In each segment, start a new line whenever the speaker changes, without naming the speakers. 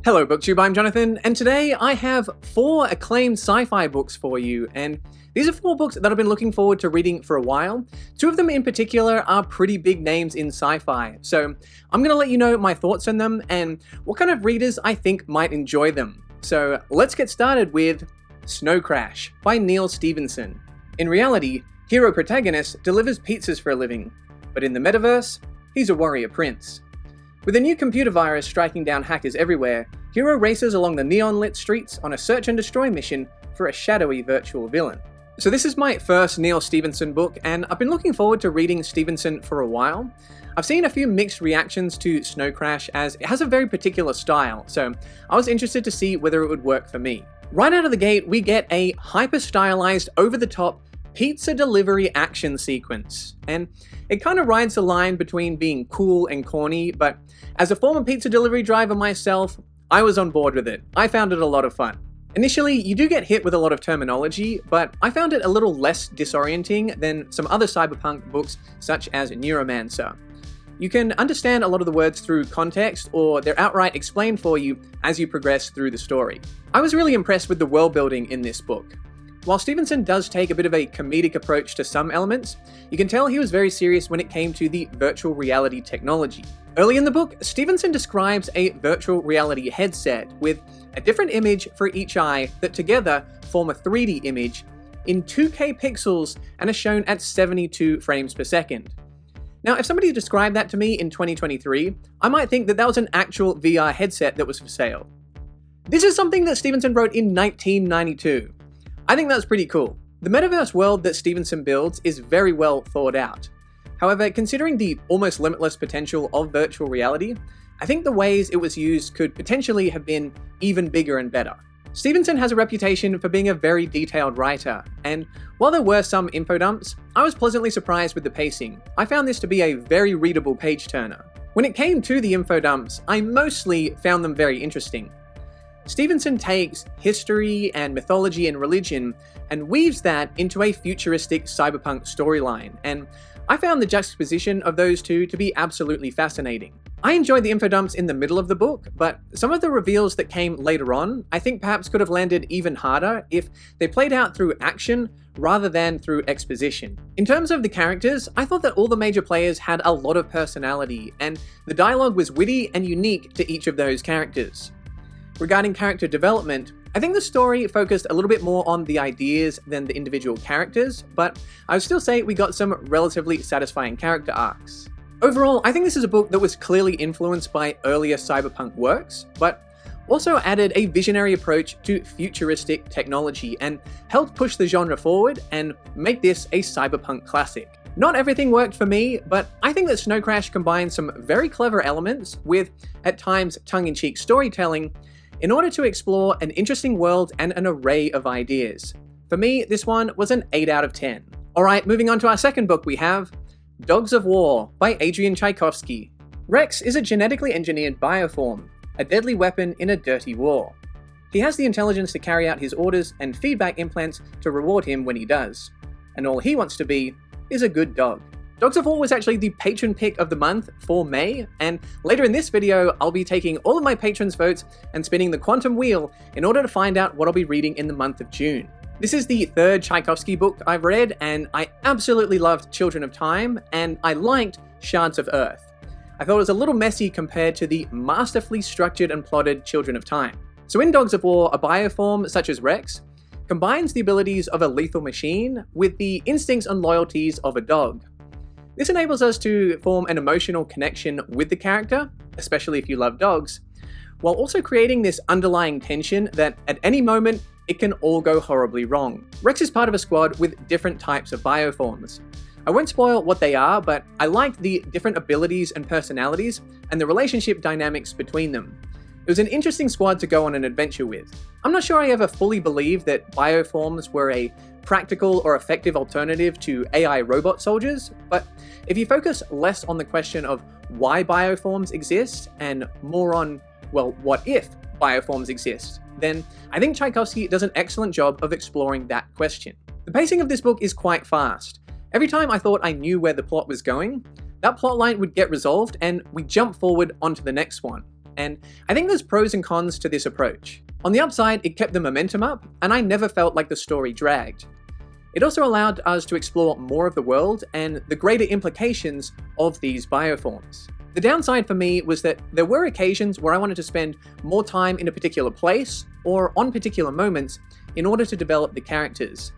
Hello BookTube, I'm Jonathan, and today I have 4 acclaimed sci-fi books for you, and these are 4 books that I've been looking forward to reading for a while. 2 of them in particular are pretty big names in sci-fi, so I'm going to let you know my thoughts on them and what kind of readers I think might enjoy them. So let's get started with Snow Crash by Neal Stephenson. In reality, hero protagonist delivers pizzas for a living, but in the metaverse, he's a warrior prince. With a new computer virus striking down hackers everywhere, Hero races along the neon-lit streets on a search and destroy mission for a shadowy virtual villain. So this is my first Neal Stephenson book, and I've been looking forward to reading Stephenson for a while. I've seen a few mixed reactions to Snow Crash as it has a very particular style, so I was interested to see whether it would work for me. Right out of the gate, we get a hyper-stylized, over-the-top pizza delivery action sequence, and it kind of rides the line between being cool and corny, but as a former pizza delivery driver myself, I was on board with it. I found it a lot of fun. Initially, you do get hit with a lot of terminology, but I found it a little less disorienting than some other cyberpunk books such as Neuromancer. You can understand a lot of the words through context, or they're outright explained for you as you progress through the story. I was really impressed with the world building in this book. While Stephenson does take a bit of a comedic approach to some elements, you can tell he was very serious when it came to the virtual reality technology. Early in the book, Stephenson describes a virtual reality headset with a different image for each eye that together form a 3D image in 2K pixels and are shown at 72 frames per second. Now, if somebody described that to me in 2023, I might think that that was an actual VR headset that was for sale. This is something that Stephenson wrote in 1992. I think that's pretty cool. The metaverse world that Stephenson builds is very well thought out. However, considering the almost limitless potential of virtual reality, I think the ways it was used could potentially have been even bigger and better. Stephenson has a reputation for being a very detailed writer, and while there were some info dumps, I was pleasantly surprised with the pacing. I found this to be a very readable page-turner. When it came to the info dumps, I mostly found them very interesting. Stephenson takes history and mythology and religion and weaves that into a futuristic cyberpunk storyline, and I found the juxtaposition of those two to be absolutely fascinating. I enjoyed the info dumps in the middle of the book, but some of the reveals that came later on I think perhaps could have landed even harder if they played out through action rather than through exposition. In terms of the characters, I thought that all the major players had a lot of personality, and the dialogue was witty and unique to each of those characters. Regarding character development, I think the story focused a little bit more on the ideas than the individual characters, but I would still say we got some relatively satisfying character arcs. Overall, I think this is a book that was clearly influenced by earlier cyberpunk works, but also added a visionary approach to futuristic technology and helped push the genre forward and make this a cyberpunk classic. Not everything worked for me, but I think that Snow Crash combines some very clever elements with, at times, tongue-in-cheek storytelling in order to explore an interesting world and an array of ideas. For me, this one was an 8 out of 10. Alright, moving on to our second book, we have Dogs of War by Adrian Tchaikovsky. Rex is a genetically engineered bioform, a deadly weapon in a dirty war. He has the intelligence to carry out his orders and feedback implants to reward him when he does. And all he wants to be is a good dog. Dogs of War was actually the patron pick of the month for May, and later in this video, I'll be taking all of my patrons' votes and spinning the quantum wheel in order to find out what I'll be reading in the month of June. This is the 3rd Tchaikovsky book I've read, and I absolutely loved Children of Time, and I liked Shards of Earth. I thought it was a little messy compared to the masterfully structured and plotted Children of Time. So in Dogs of War, a bioform such as Rex combines the abilities of a lethal machine with the instincts and loyalties of a dog. This enables us to form an emotional connection with the character, especially if you love dogs, while also creating this underlying tension that at any moment, it can all go horribly wrong. Rex is part of a squad with different types of bioforms. I won't spoil what they are, but I liked the different abilities and personalities and the relationship dynamics between them. It was an interesting squad to go on an adventure with. I'm not sure I ever fully believed that bioforms were a practical or effective alternative to AI robot soldiers, but if you focus less on the question of why bioforms exist and more on, well, what if bioforms exist, then I think Tchaikovsky does an excellent job of exploring that question. The pacing of this book is quite fast. Every time I thought I knew where the plot was going, that plotline would get resolved and we jump forward onto the next one. and I think there's pros and cons to this approach. On the upside, it kept the momentum up, and I never felt like the story dragged. It also allowed us to explore more of the world and the greater implications of these bioforms. The downside for me was that there were occasions where I wanted to spend more time in a particular place or on particular moments in order to develop the characters.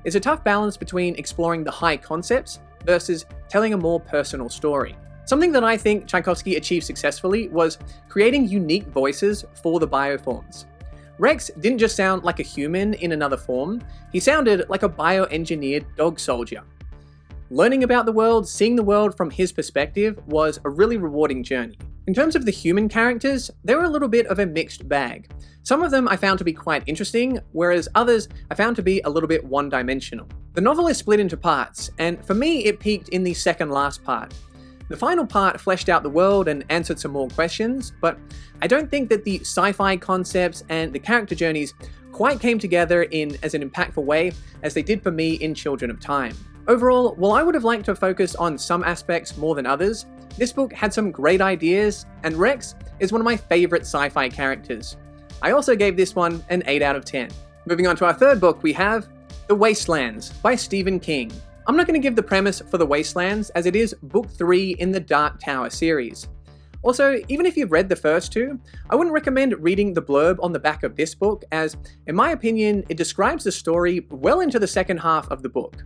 It's a tough balance between exploring the high concepts versus telling a more personal story. Something that I think Tchaikovsky achieved successfully was creating unique voices for the bioforms. Rex didn't just sound like a human in another form, he sounded like a bioengineered dog soldier. Learning about the world, seeing the world from his perspective was a really rewarding journey. In terms of the human characters, they were a little bit of a mixed bag. Some of them I found to be quite interesting, whereas others I found to be a little bit one-dimensional. The novel is split into parts, and for me it peaked in the second last part. The final part fleshed out the world and answered some more questions, but I don't think that the sci-fi concepts and the character journeys quite came together in as an impactful way as they did for me in Children of Time. Overall, while I would have liked to focus on some aspects more than others, this book had some great ideas, and Rex is one of my favorite sci-fi characters. I also gave this one an 8 out of 10. Moving on to our third book, we have The Wastelands by Stephen King. I'm not going to give the premise for The Wastelands, as it is book 3 in the Dark Tower series. Also, even if you've read the first two, I wouldn't recommend reading the blurb on the back of this book, as, in my opinion, it describes the story well into the second half of the book.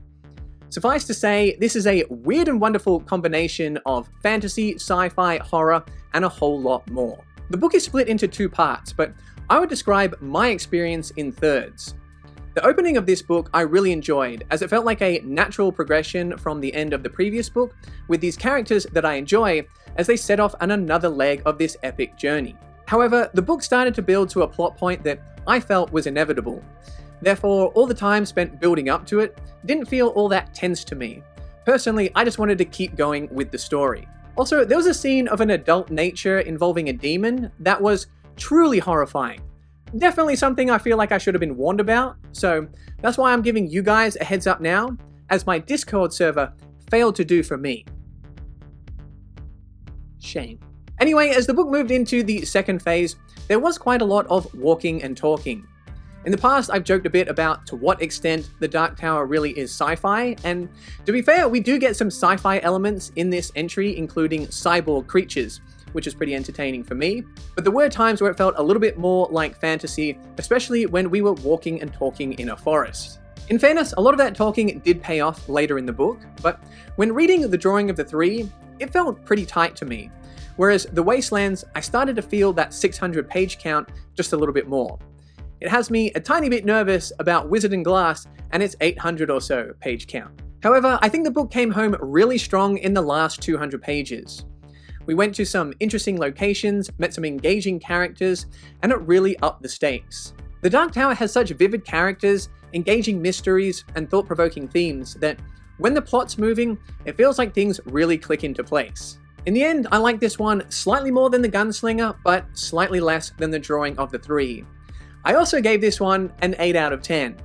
Suffice to say, this is a weird and wonderful combination of fantasy, sci-fi, horror, and a whole lot more. The book is split into 2 parts, but I would describe my experience in thirds. The opening of this book I really enjoyed, as it felt like a natural progression from the end of the previous book, with these characters that I enjoy as they set off on another leg of this epic journey. However, the book started to build to a plot point that I felt was inevitable. Therefore, all the time spent building up to it didn't feel all that tense to me. Personally, I just wanted to keep going with the story. Also, there was a scene of an adult nature involving a demon that was truly horrifying. Definitely something I feel like I should have been warned about, so that's why I'm giving you guys a heads up now, as my Discord server failed to do for me. Shame. Anyway, as the book moved into the second phase, there was quite a lot of walking and talking. In the past, I've joked a bit about to what extent the Dark Tower really is sci-fi, and to be fair, we do get some sci-fi elements in this entry, including cyborg creatures, which is pretty entertaining for me, but there were times where it felt a little bit more like fantasy, especially when we were walking and talking in a forest. In fairness, a lot of that talking did pay off later in the book, but when reading the drawing of the 3, it felt pretty tight to me, whereas The Wastelands, I started to feel that 600 page count just a little bit more. It has me a tiny bit nervous about Wizard and Glass and its 800 or so page count. However, I think the book came home really strong in the last 200 pages. We went to some interesting locations, met some engaging characters, and it really upped the stakes. The Dark Tower has such vivid characters, engaging mysteries, and thought-provoking themes that when the plot's moving, it feels like things really click into place. In the end, I like this one slightly more than The Gunslinger, but slightly less than the drawing of the 3. I also gave this one an 8 out of 10.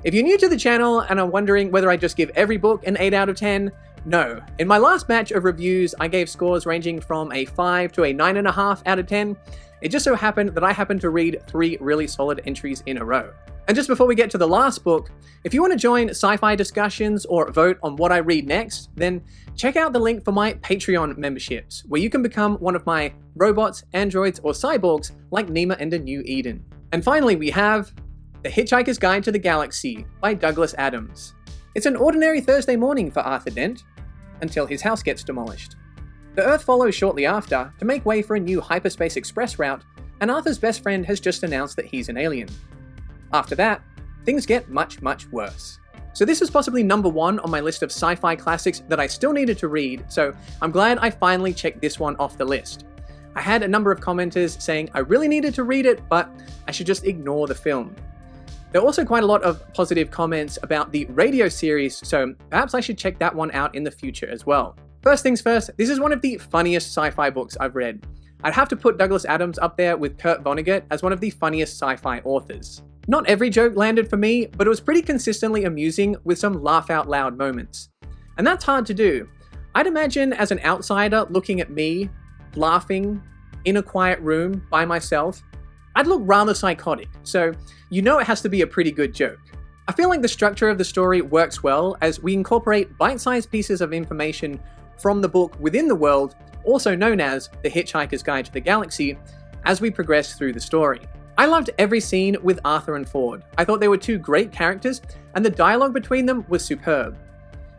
If you're new to the channel and are wondering whether I just give every book an 8 out of 10, no. In my last batch of reviews, I gave scores ranging from a 5 to a 9.5 out of 10. It just so happened that I happened to read 3 really solid entries in a row. And just before we get to the last book, if you want to join sci-fi discussions or vote on what I read next, then check out the link for my Patreon memberships, where you can become one of my robots, androids, or cyborgs like Nima and a New Eden. And finally, we have The Hitchhiker's Guide to the Galaxy by Douglas Adams. It's an ordinary Thursday morning for Arthur Dent, until his house gets demolished. The Earth follows shortly after to make way for a new hyperspace express route, and Arthur's best friend has just announced that he's an alien. After that, things get much, much worse. So this is possibly number 1 on my list of sci-fi classics that I still needed to read, so I'm glad I finally checked this one off the list. I had a number of commenters saying I really needed to read it, but I should just ignore the film. There are also quite a lot of positive comments about the radio series, so perhaps I should check that one out in the future as well. First things first, this is one of the funniest sci-fi books I've read. I'd have to put Douglas Adams up there with Kurt Vonnegut as one of the funniest sci-fi authors. Not every joke landed for me, but it was pretty consistently amusing with some laugh-out-loud moments. And that's hard to do. I'd imagine as an outsider looking at me, laughing, in a quiet room by myself, I'd look rather psychotic, so you know it has to be a pretty good joke. I feel like the structure of the story works well as we incorporate bite-sized pieces of information from the book within the world, also known as The Hitchhiker's Guide to the Galaxy, as we progress through the story. I loved every scene with Arthur and Ford. I thought they were two great characters, and the dialogue between them was superb.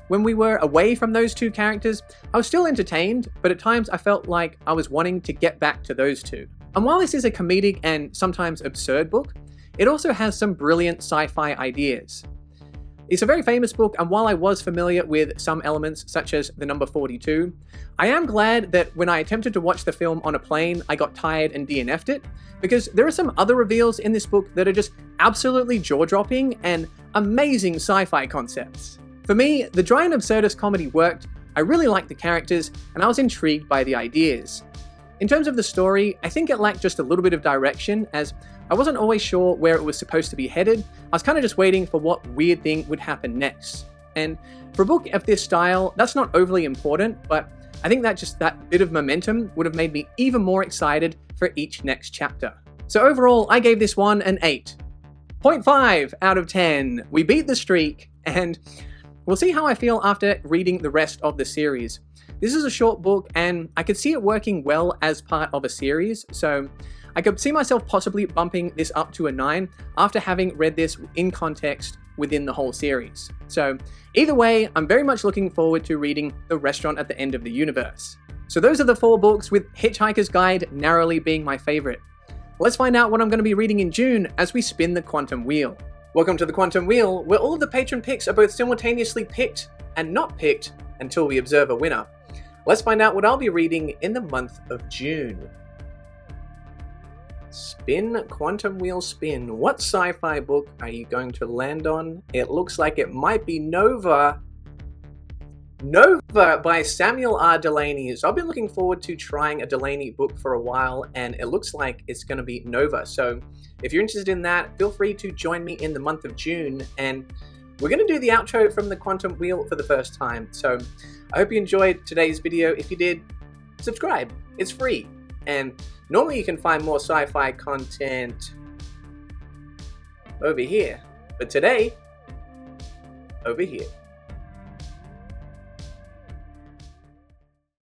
When we were away from those two characters, I was still entertained, but at times I felt like I was wanting to get back to those two. And while this is a comedic and sometimes absurd book, it also has some brilliant sci-fi ideas. It's a very famous book, and while I was familiar with some elements such as the number 42, I am glad that when I attempted to watch the film on a plane, I got tired and DNF'd it, because there are some other reveals in this book that are just absolutely jaw-dropping and amazing sci-fi concepts. For me, the dry and absurdist comedy worked, I really liked the characters, and I was intrigued by the ideas. In terms of the story, I think it lacked just a little bit of direction, as I wasn't always sure where it was supposed to be headed. I was kind of just waiting for what weird thing would happen next. And for a book of this style, that's not overly important, but I think that just that bit of momentum would have made me even more excited for each next chapter. So overall, I gave this one an 8.5 out of 10. We beat the streak, and we'll see how I feel after reading the rest of the series. This is a short book, and I could see it working well as part of a series, so I could see myself possibly bumping this up to a 9 after having read this in context within the whole series. So either way, I'm very much looking forward to reading The Restaurant at the End of the Universe. So those are the 4 books, with Hitchhiker's Guide narrowly being my favorite. Let's find out what I'm going to be reading in June as we spin the Quantum Wheel. Welcome to the Quantum Wheel, where all of the patron picks are both simultaneously picked and not picked until we observe a winner. Let's find out what I'll be reading in the month of June. Spin, Quantum Wheel spin. What sci-fi book are you going to land on? It looks like it might be Nova. Nova by Samuel R. Delany. So I've been looking forward to trying a Delany book for a while, and it looks like it's going to be Nova. So if you're interested in that, feel free to join me in the month of June, and we're going to do the outro from the Quantum Wheel for the first time. So I hope you enjoyed today's video. If you did, subscribe. It's free. And normally you can find more sci-fi content over here. But today, over here.